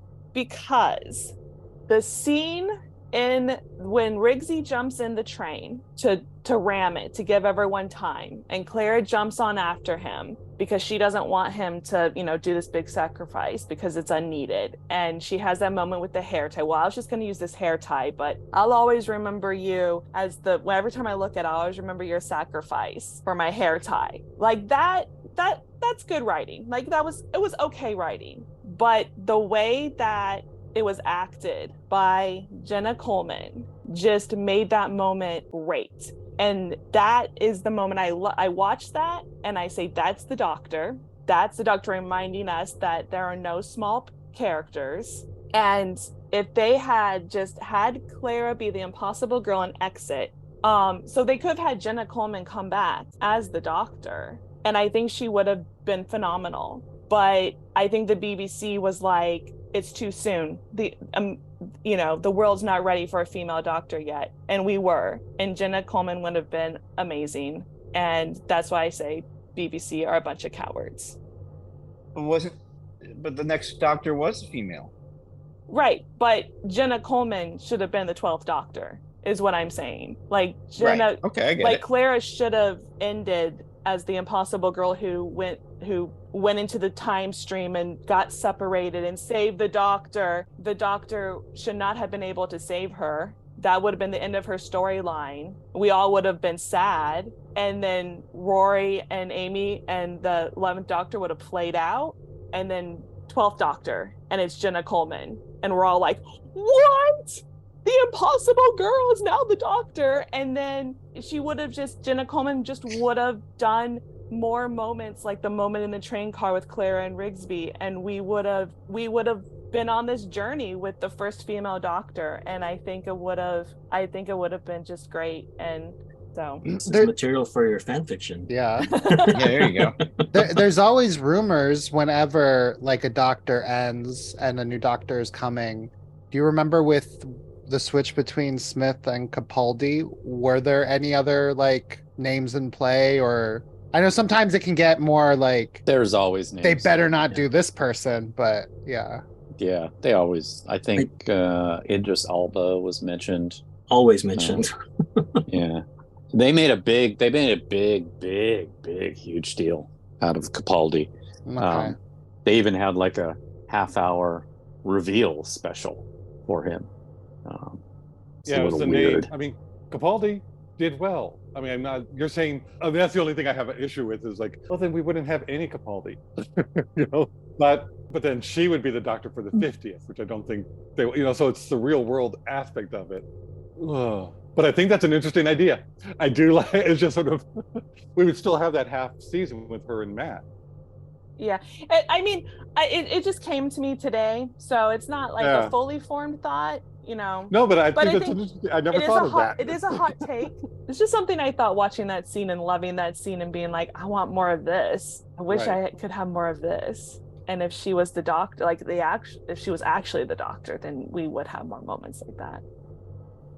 the scene when Riggsy jumps in the train to ram it, to give everyone time, and Clara jumps on after him because she doesn't want him to, do this big sacrifice because it's unneeded. And she has that moment with the hair tie. Well, I was just going to use this hair tie, but I'll always remember you as every time I look at it, I'll always remember your sacrifice for my hair tie. Like that's good writing. Like it was okay writing. But the way that it was acted by Jenna Coleman just made that moment great. And that is the moment I watch that and I say, that's the doctor. That's the doctor reminding us that there are no small characters. And if they had just had Clara be the impossible girl and exit, so they could have had Jenna Coleman come back as the doctor. And I think she would have been phenomenal. But I think the BBC was like, it's too soon. The world's not ready for a female doctor yet. And we were. And Jenna Coleman would have been amazing. And that's why I say BBC are a bunch of cowards. But the next doctor was female. Right. But Jenna Coleman should have been the 12th doctor, is what I'm saying. Like Jenna, right. Okay, I get it. Clara should have ended as the impossible girl who went into the time stream and got separated and saved the doctor. The doctor should not have been able to save her. That would have been the end of her storyline. We all would have been sad. And then Rory and Amy and the 11th Doctor would have played out. And then 12th Doctor, and it's Jenna Coleman. And we're all like, what? The impossible girl is now the doctor. And then Jenna Coleman just would have done more moments like the moment in the train car with Clara and Rigsby, and we would have been on this journey with the first female doctor. And I think it would have been just great. And so this is material for your fan fiction. Yeah. Yeah, there you go. There's always rumors whenever like a doctor ends and a new doctor is coming. Do you remember with the switch between Smith and Capaldi, were there any other like names in play? Or I know sometimes it can get more like there's always names. They better not do this person, but yeah. Yeah, they always. I think Idris Elba was mentioned. Always mentioned. Yeah, they made a big, huge deal out of Capaldi. Okay. They even had like a half-hour reveal special for him. Yeah, it was the name. I mean, Capaldi did well. I mean, you're saying, that's the only thing I have an issue with is like, well, then we wouldn't have any Capaldi, but then she would be the doctor for the 50th, which I don't think so it's the real world aspect of it. Ugh. But I think that's an interesting idea. I do like, it's just sort of, we would still have that half season with her and Matt. Yeah, I mean, it just came to me today, so it's not like a fully formed thought, No, but I think I never thought of that. It is a hot take. It's just something I thought watching that scene and loving that scene and being like, I want more of this. I wish I could have more of this. And if she was the doctor, if she was actually the doctor, then we would have more moments like that.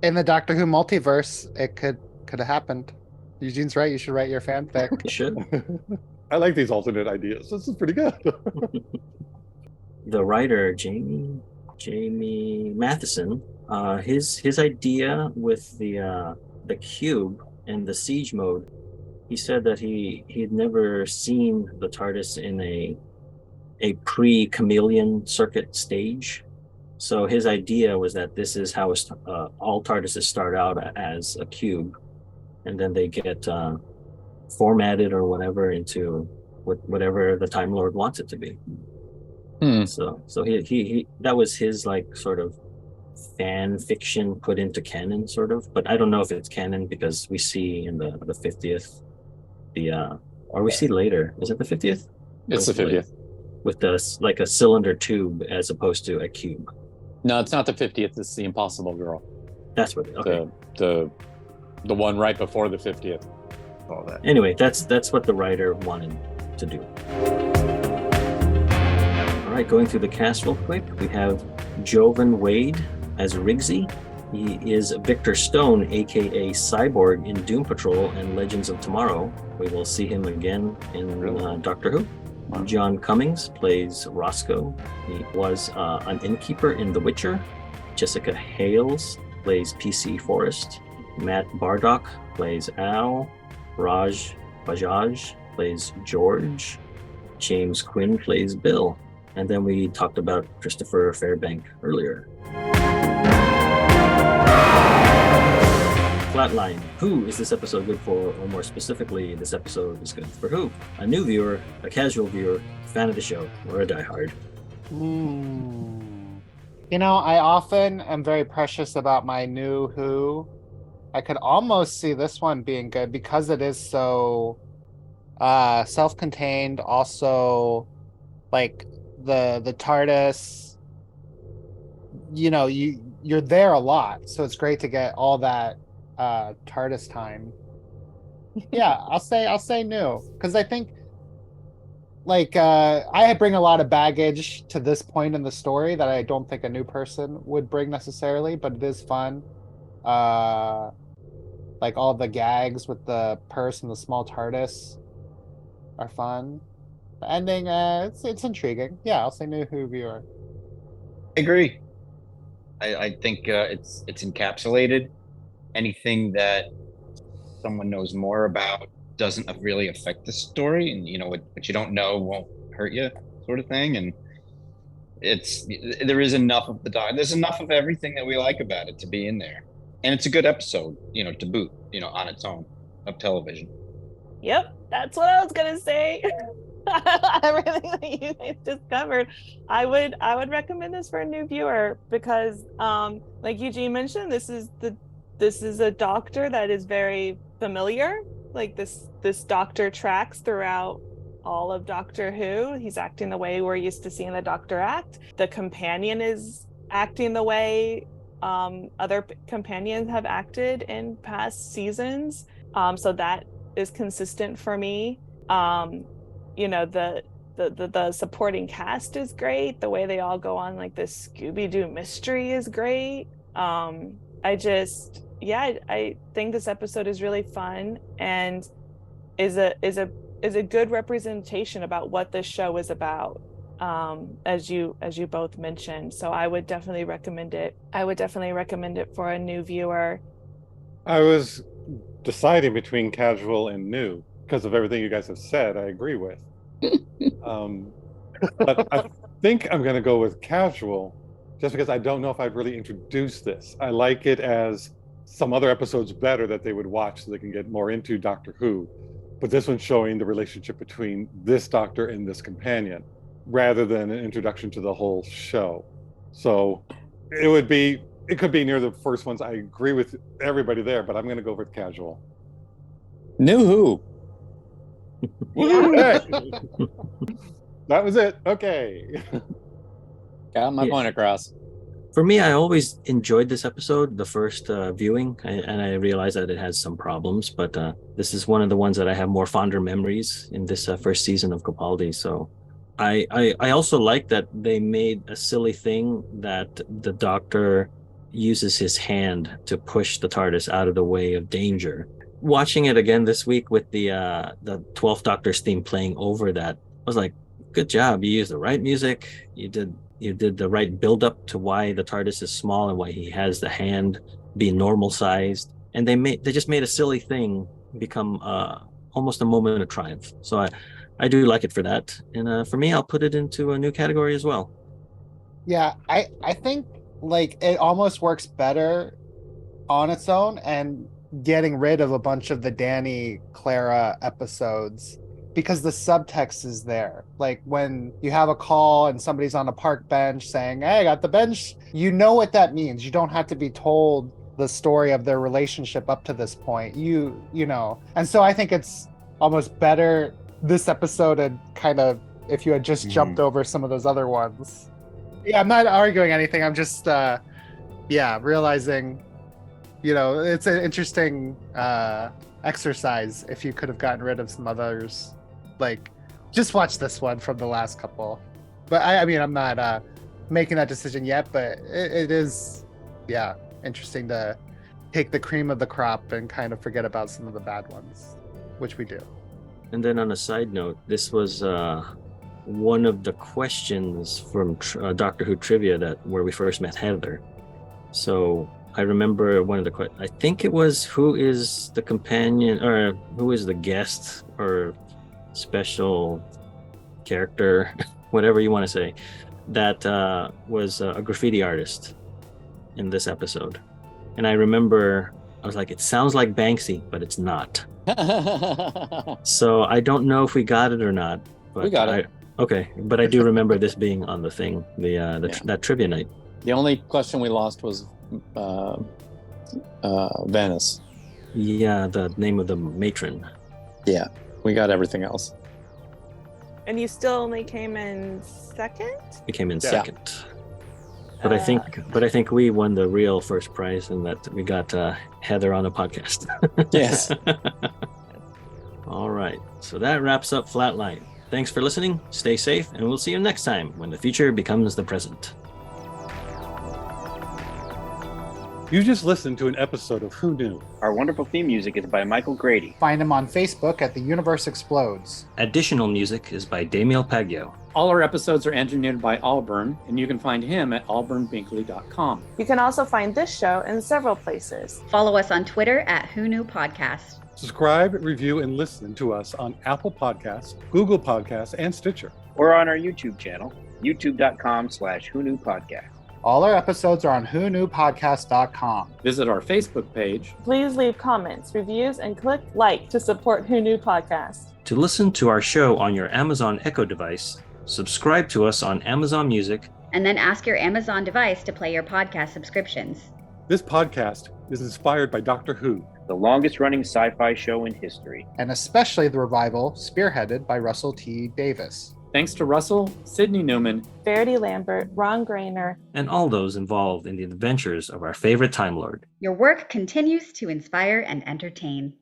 In the Doctor Who multiverse, it could have happened. Eugene's right. You should write your fanfic. You should. I like these alternate ideas. This is pretty good. The writer Jamie Matheson, his idea with the cube and the siege mode, he said that he had never seen the TARDIS in a pre-chameleon circuit stage. So his idea was that this is how all TARDISes start out as a cube, and then they get formatted or whatever into whatever the Time Lord wants it to be. So he that was his like sort of fan fiction put into canon, sort of. But I don't know if it's canon because we see in the 50th or we see later. Is it the 50th? It's the 50th with the like a cylinder tube as opposed to a cube. No, it's not the 50th. It's the Impossible Girl. That's what. Okay. The one right before the 50th. All that. Anyway, that's what the writer wanted to do. All right, going through the cast real quick, we have Jovan Wade as Rigsy. He is Victor Stone, aka Cyborg, in Doom Patrol and Legends of Tomorrow. We will see him again in Doctor Who. John Cummings plays Roscoe. He was an innkeeper in The Witcher. Jessica Hales plays PC Forrest. Matt Bardock plays Al. Raj Bajaj plays George. James Quinn plays Bill. And then we talked about Christopher Fairbank earlier. Flatline. Who is this episode good for? Or more specifically, this episode is good for who? A new viewer, a casual viewer, a fan of the show, or a diehard? You know, I often am very precious about my new Who. I could almost see this one being good because it is so self-contained. Also, like the Tardis, you know, you're there a lot, so it's great to get all that Tardis time. Yeah, I'll say new because I think like I bring a lot of baggage to this point in the story that I don't think a new person would bring necessarily, but it is fun. Like all the gags with the purse and the small TARDIS are fun. The ending, it's intriguing. Yeah, I'll say new Who viewer. I agree. I think it's encapsulated. Anything that someone knows more about doesn't really affect the story, and you know what you don't know won't hurt you, sort of thing. And there is enough of there's enough of everything that we like about it to be in there, and it's a good episode, you know, to boot, you know, on its own of television. Yep, that's what I was gonna say. Everything that you guys just covered, I would recommend this for a new viewer because, like Eugene mentioned, this is a doctor that is very familiar. Like this doctor tracks throughout all of Doctor Who. He's acting the way we're used to seeing the Doctor act. The companion is acting the way other companions have acted in past seasons. So that is consistent for me. You know, the supporting cast is great. The way they all go on like this Scooby-Doo mystery is great. I think this episode is really fun and is a good representation about what this show is about, as you both mentioned. So I would definitely recommend it. I would definitely recommend it for a new viewer. I was deciding between casual and new because of everything you guys have said. I agree with. But I think I'm going to go with casual just because I don't know if I'd really introduce this. I like it as some other episodes better that they would watch so they can get more into Doctor Who. But this one's showing the relationship between this doctor and this companion rather than an introduction to the whole show. So it could be near the first ones. I agree with everybody there, but I'm going to go with casual. New Who. Hey. That was it. Okay. Got my point across. For me, I always enjoyed this episode, the first viewing, and I realized that it has some problems, but this is one of the ones that I have more fonder memories in this first season of Capaldi. So I also like that they made a silly thing that the Doctor uses his hand to push the TARDIS out of the way of danger. Watching it again this week with the 12th Doctor's theme playing over that, I was like, good job. You used the right music. You did the right build up to why the TARDIS is small and why he has the hand be normal sized. And they just made a silly thing become almost a moment of triumph. So I do like it for that. And for me, I'll put it into a new category as well. Yeah, I think like it almost works better on its own and getting rid of a bunch of the Danny Clara episodes because the subtext is there. Like when you have a call and somebody's on a park bench saying, "Hey, I got the bench," you know what that means. You don't have to be told the story of their relationship up to this point. You know. And so I think it's almost better this episode and kind of if you had just jumped over some of those other ones. Yeah, I'm not arguing anything. I'm just realizing, it's an interesting exercise if you could have gotten rid of some others. Like, just watch this one from the last couple. But I mean, I'm not making that decision yet, but it is, interesting to take the cream of the crop and kind of forget about some of the bad ones, which we do. And then on a side note, this was one of the questions from Doctor Who trivia where we first met Heather. So I remember one of the questions. I think it was, who is the companion, or who is the guest or special character, whatever you want to say, that was a graffiti artist in this episode. And I remember I was like, it sounds like Banksy, but it's not. So I don't know if we got it or not. But we got it. Okay, but I do remember this being on the thing, that trivia night. The only question we lost was Venice. Yeah, the name of the matron. Yeah, we got everything else. And you still only came in second? We came in second. But I think we won the real first prize, and that we got Heather on a podcast. Yes. All right. So that wraps up Flatline. Thanks for listening. Stay safe, and we'll see you next time when the future becomes the present. You just listened to an episode of Who Knew? Our wonderful theme music is by Michael Grady. Find him on Facebook at The Universe Explodes. Additional music is by Damiel Paggio. All our episodes are engineered by Auburn, and you can find him at auburnbinkley.com. You can also find this show in several places. Follow us on Twitter at Who Knew Podcast. Subscribe, review, and listen to us on Apple Podcasts, Google Podcasts, and Stitcher. Or on our YouTube channel, youtube.com/whoknewpodcast. All our episodes are on whoknewpodcast.com. Visit our Facebook page. Please leave comments, reviews, and click like to support Who Knew Podcast. To listen to our show on your Amazon Echo device, subscribe to us on Amazon Music, and then ask your Amazon device to play your podcast subscriptions. This podcast is inspired by Doctor Who, the longest-running sci-fi show in history. And especially the revival spearheaded by Russell T. Davis. Thanks to Russell, Sidney Newman, Verity Lambert, Ron Grainer, and all those involved in the adventures of our favorite Time Lord. Your work continues to inspire and entertain.